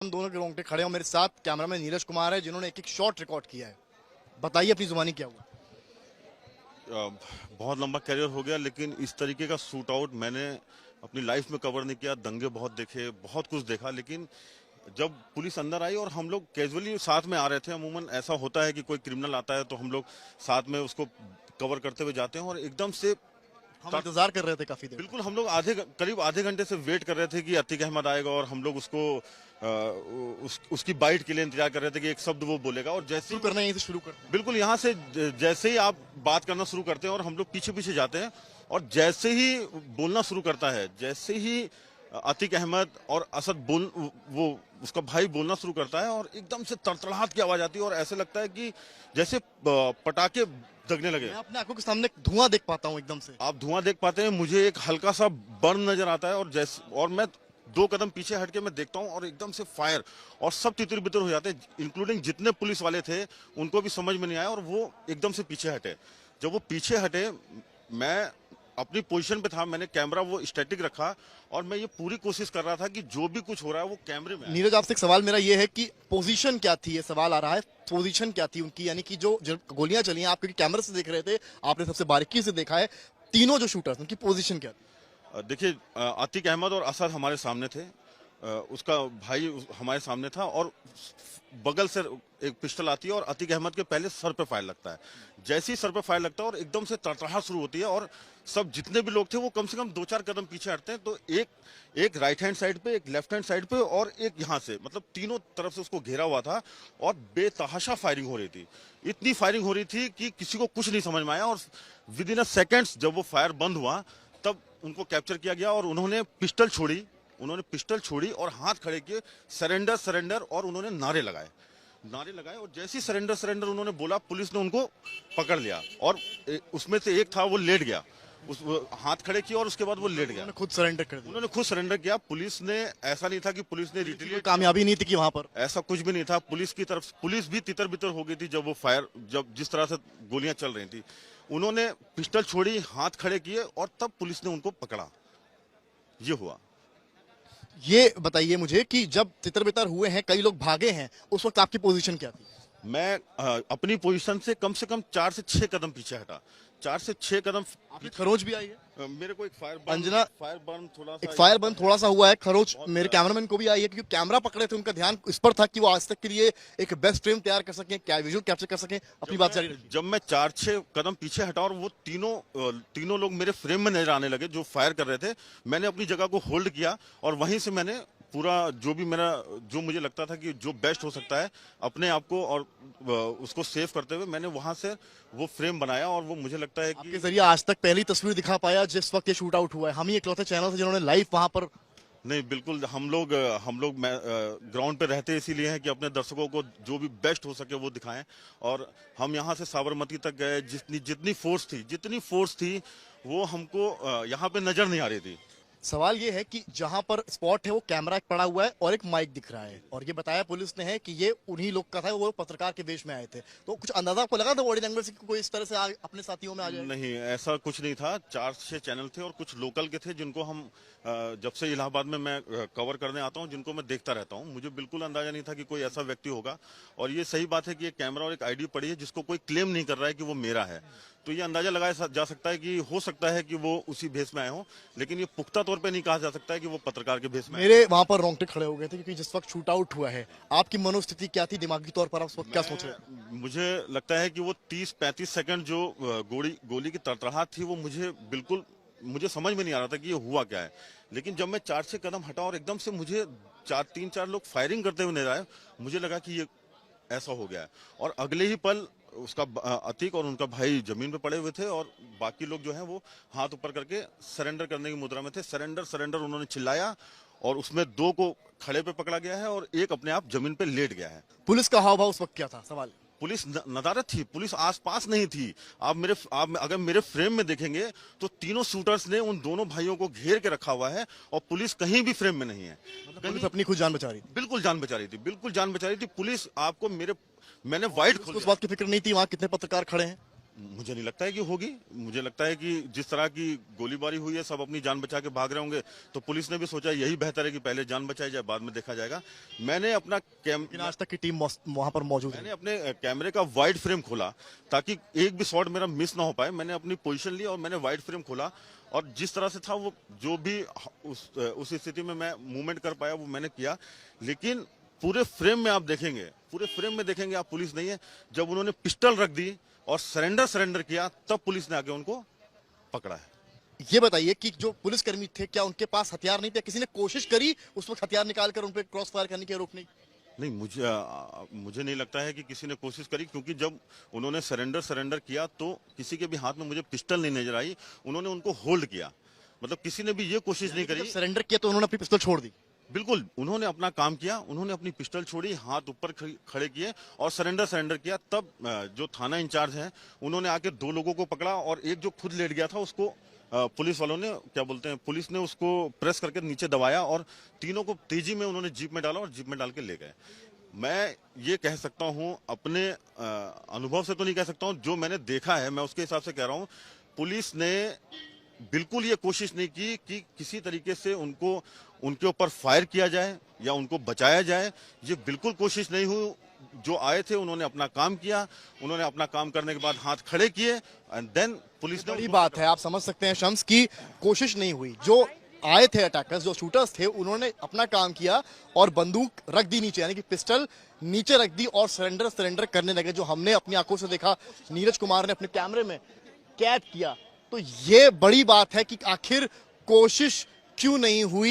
हम दोनों के रोंगटे खड़े हैं। मेरे साथ कैमरामैन नीरज कुमार है जिन्होंने एक एक शॉट रिकॉर्ड किया है। बताइए अपनी जुबानी क्या हुआ। बहुत लंबा करियर हो गया, लेकिन इस तरीके का शूट आउट मैंने अपनी लाइफ में कवर नहीं किया। दंगे बहुत देखे, बहुत कुछ देखा, लेकिन जब पुलिस अंदर आई और हम लोग कैजुअली साथ में आ रहे थे। अमूमन ऐसा होता है कि कोई क्रिमिनल आता है तो हम लोग साथ में उसको कवर करते हुए जाते हैं, और एकदम से हम इंतजार कर रहे थे काफी देर। बिल्कुल हम लोग करीब आधे घंटे से वेट कर रहे थे कि अतीक अहमद आएगा, और हम लोग उसको उसकी बाइट के लिए इंतजार कर रहे थे कि एक शब्द वो बोलेगा। और जैसे शुरू करना, यहीं से शुरू करते हैं। बिल्कुल यहाँ से जैसे ही आप बात करना शुरू करते हैं और हम लोग पीछे पीछे जाते हैं, और जैसे ही बोलना शुरू करता है, जैसे ही अतीक अहमद और असद वो उसका भाई बोलना शुरू करता है, और एकदम से तड़तड़ाहट की आवाज आती है, और ऐसे लगता है कि जैसे पटाखे दगने लगे। मैं अपने आंखों के सामने धुआं देख पाता हूँ एकदम से। आप धुआं देख पाते हैं, मुझे एक हल्का सा बर्न नजर आता है, और मैं 2 कदम पीछे हटके मैं देखता हूं, और एकदम से फायर, और सब तितर बितर हो जाते हैं, इंक्लूडिंग जितने पुलिस वाले थे। उनको भी समझ में नहीं आया, और वो एकदम से पीछे हटे। जब वो पीछे हटे, मैं अपनी पोजीशन पे था, मैंने कैमरा वो स्टैटिक रखा, और मैं ये पूरी कोशिश कर रहा था कि जो भी कुछ हो रहा है वो कैमरे में आए। नीरज, आपसे एक सवाल मेरा ये है कि पोजीशन क्या थी, ये सवाल आ रहा है। पोजीशन क्या थी उनकी, यानी कि जो गोलियां चली हैं, आप क्योंकि कैमरे से देख रहे थे, आपने सबसे बारीकी से देखा है, तीनों जो शूटर्स उनकी पोजीशन क्या थी? देखिए, अतीक अहमद और असद हमारे सामने थे, उसका भाई हमारे सामने था, और बगल से एक पिस्टल आती है, और अतीक अहमद के पहले सर पे फायर लगता है। जैसे ही सर पे फायर लगता है और एकदम से तड़तड़ाहट शुरू होती है, और सब जितने भी लोग थे वो कम से कम 2-4 कदम पीछे हटते हैं, तो एक राइट हैंड साइड पे, एक लेफ्ट हैंड साइड पे, और एक यहाँ से, मतलब तीनों तरफ से उसको घेरा हुआ था, और बेतहाशा फायरिंग हो रही थी। इतनी फायरिंग हो रही थी कि किसी को कुछ नहीं समझ में आया, और विद इन अ सेकेंड्स जब वो फायर बंद हुआ, तब उनको कैप्चर किया गया, और उन्होंने पिस्टल छोड़ी और हाथ खड़े किए, सरेंडर सरेंडर, और उन्होंने नारे लगाए, और जैसे ही सरेंडर सरेंडर उन्होंने बोला, पुलिस ने उनको पकड़ लिया, और उसमें से एक था वो लेट गया, हाथ खड़े किए, और उसके बाद वो लेट गया। खुद सरेंडर कर दिया। उन्होंने खुद सरेंडर किया। पुलिस ने, ऐसा नहीं था कि पुलिस ने रिटेलिएट, कामयाबी नहीं थी कि वहां पर ऐसा कुछ भी नहीं था। पुलिस की तरफ, पुलिस भी तितर बितर हो गई थी जब वो फायर, जब जिस तरह से गोलियां चल रही थी। उन्होंने पिस्टल छोड़ी, हाथ खड़े किए, और तब पुलिस ने उनको पकड़ा। ये हुआ। ये बताइए मुझे कि जब तितर बितर हुए हैं, कई लोग भागे हैं, उस वक्त आपकी पोजीशन क्या थी? मैं अपनी पोजीशन से कम 4 से 6 कदम पीछे हटा। 4 से 6 कदम आपकी खरोच भी आई है? मेरे को एक अंजना, फायर बर्न थोड़ा सा, एक फायर बर्न थोड़ा सा हुआ है। खरोच मेरे कैमरामैन को भी आई है, क्योंकि कैमरा पकड़े थे, उनका ध्यान इस पर था कि वो आज तक के लिए एक बेस्ट फ्रेम तैयार कर सकें, क्या विजुअल कैप्चर कर सकें। अपनी बात जारी रखिए। जब मैं 4-6 कदम पीछे हटा, और वो तीनों लोग मेरे फ्रेम में नजर आने लगे जो फायर कर रहे थे, मैंने अपनी जगह को होल्ड किया, और वहीं से मैंने पूरा जो मुझे लगता था कि जो बेस्ट हो सकता है अपने आप को, और उसको सेव करते हुए मैंने वहां से वो फ्रेम बनाया, और वो मुझे लगता है कि आपके जरिए आज तक पहली तस्वीर दिखा पाया जिस वक्त ये शूट आउट हुआ है। हम ही इकलौते चैनल थे जिन्होंने लाइव वहां पर। नहीं, बिल्कुल हम लोग ग्राउंड पे रहते इसीलिए हैं कि अपने दर्शकों को जो भी बेस्ट हो सके वो दिखाएं, और हम यहाँ से साबरमती तक गए, जितनी फोर्स थी वो हमको यहाँ पे नजर नहीं आ रही थी। सवाल ये है कि जहां पर स्पॉट है वो कैमरा एक पड़ा हुआ है और एक माइक दिख रहा है, और ये बताया पुलिस ने है कि ये उन्हीं लोग का था, वो पत्रकार के वेश में आए थे। तो कुछ अंदाजा आपको लगा था बॉडी लैंग्वेज से कि कोई इस तरह से अपने साथियों में आ जाए? नहीं, ऐसा कुछ नहीं था। 4-6 चैनल थे, और कुछ लोकल के थे जिनको हम जब से इलाहाबाद में मैं कवर करने आता हूं, जिनको मैं देखता रहता हूं। मुझे बिल्कुल अंदाजा नहीं था कि कोई ऐसा व्यक्ति होगा, और ये सही बात है कि एक कैमरा और एक आईडी पड़ी है जिसको कोई क्लेम नहीं कर रहा है कि वो मेरा है, तो ये अंदाजा लगाया जा सकता है कि हो सकता है कि वो उसी भेष में आए हों, लेकिन ये पुख्ता तौर पे नहीं कहा जा सकता है कि वो पत्रकार के भेष में। मेरे वहां पर रोंगटे खड़े हो गए थे, क्योंकि जिस वक्त शूट आउट हुआ है, आपकी मनोस्थिति क्या थी दिमागी तौर पर? आप उस वक्त क्या सोच रहे थे? मुझे लगता है कि वो 30-35 सेकंड जो गोली की तड़तड़ाहट थी, वो मुझे समझ में नहीं आ रहा था कि ये हुआ क्या है। लेकिन जब मैं 4-6 कदम हटा, और एकदम से मुझे 3-4 लोग फायरिंग करते हुए नजर आए, मुझे लगा कि ये ऐसा हो गया है, और अगले ही पल उसका अतीक और उनका भाई जमीन पे पड़े हुए थे, और बाकी लोग जो हैं वो हाथ ऊपर करके सरेंडर करने की मुद्रा में थे। सरेंडर सरेंडर उन्होंने चिल्लाया, और उसमें 2 को खड़े पे पकड़ा गया है, और एक अपने आप जमीन पे लेट गया है। पुलिस का हाव भाव उस वक्त क्या था? सवाल। पुलिस नदारद थी, पुलिस आसपास नहीं थी। आप अगर मेरे फ्रेम में देखेंगे तो तीनों शूटर्स ने उन दोनों भाइयों को घेर के रखा हुआ है, और पुलिस कहीं भी फ्रेम में नहीं है। पुलिस अपनी खुद जान बचा रही थी। बिल्कुल जान बचा रही थी। पुलिस आपको मैंने वाइट उस बात की फिक्र नहीं थी वहां कितने पत्रकार खड़े हैं? मुझे नहीं लगता है कि होगी। मुझे लगता है कि जिस तरह की गोलीबारी हुई है, सब अपनी जान बचा के भाग रहे होंगे, तो पुलिस ने भी सोचा यही बेहतर है कि पहले जान बचाई जाए, बाद में देखा जाएगा। मैंने अपना लेकिन आज तक की टीम वहां पर मौजूद है। मैंने अपने कैमरे का वाइड फ्रेम खोला ताकि एक भी शॉट मेरा मिस ना हो पाए। मैंने अपनी पोजीशन ली और मैंने वाइड फ्रेम खोला, और जिस तरह से था वो जो भी उस स्थिति में मैं मूवमेंट कर पाया वो मैंने किया। लेकिन पूरे फ्रेम में आप देखेंगे, पूरे फ्रेम में देखेंगे आप, पुलिस नहीं है। जब उन्होंने पिस्टल रख दी और सरेंडर किया, तब पुलिस ने आके उनको पकड़ा है। ये बताइए कि जो पुलिसकर्मी थे, क्या उनके पास हथियार नहीं थे? किसी ने कोशिश करी उस वक्त हथियार निकालकर उन पर क्रॉस फायर करने की, रोकने की? नहीं, मुझे नहीं लगता है कि किसी ने कोशिश करी, क्योंकि जब उन्होंने सरेंडर किया तो किसी के भी हाथ में मुझे पिस्टल नहीं नजर आई। उन्होंने उनको होल्ड किया, मतलब किसी ने भी ये कोशिश नहीं करी। सरेंडर किया तो उन्होंने अपनी पिस्तौल छोड़ दी? बिल्कुल, उन्होंने अपना काम किया, उन्होंने अपनी पिस्टल छोड़ी, हाथ ऊपर खड़े किए और सरेंडर किया। तब जो थाना इंचार्ज है उन्होंने आके 2 लोगों को पकड़ा, और एक जो खुद लेट गया था उसको पुलिस वालों ने, क्या बोलते हैं, पुलिस ने उसको प्रेस करके नीचे दबाया, और तीनों को तेजी में उन्होंने जीप में डाला और जीप में डाल के ले गए। मैं ये कह सकता हूँ, अपने अनुभव से तो नहीं कह सकता हूँ, जो मैंने देखा है मैं उसके हिसाब से कह रहा हूँ। पुलिस ने बिल्कुल ये कोशिश नहीं की कि किसी तरीके से उनके ऊपर फायर किया जाए या उनको बचाया जाए। ये बिल्कुल कोशिश नहीं हुई। जो आए थे उन्होंने अपना काम किया, उन्होंने अपना काम करने के बाद हाथ खड़े किए, एंड देन पुलिस ने। बड़ी बात है, आप समझ सकते हैं शम्स की कोशिश नहीं हुई। जो आए थे अटैकर्स, जो शूटर्स थे, उन्होंने अपना काम किया और बंदूक रख दी नीचे, यानी कि पिस्टल नीचे रख दी और सरेंडर करने लगे। जो हमने अपनी आंखों से देखा, नीरज कुमार ने अपने कैमरे में कैद किया। तो ये बड़ी बात है कि आखिर कोशिश क्यों नहीं हुई।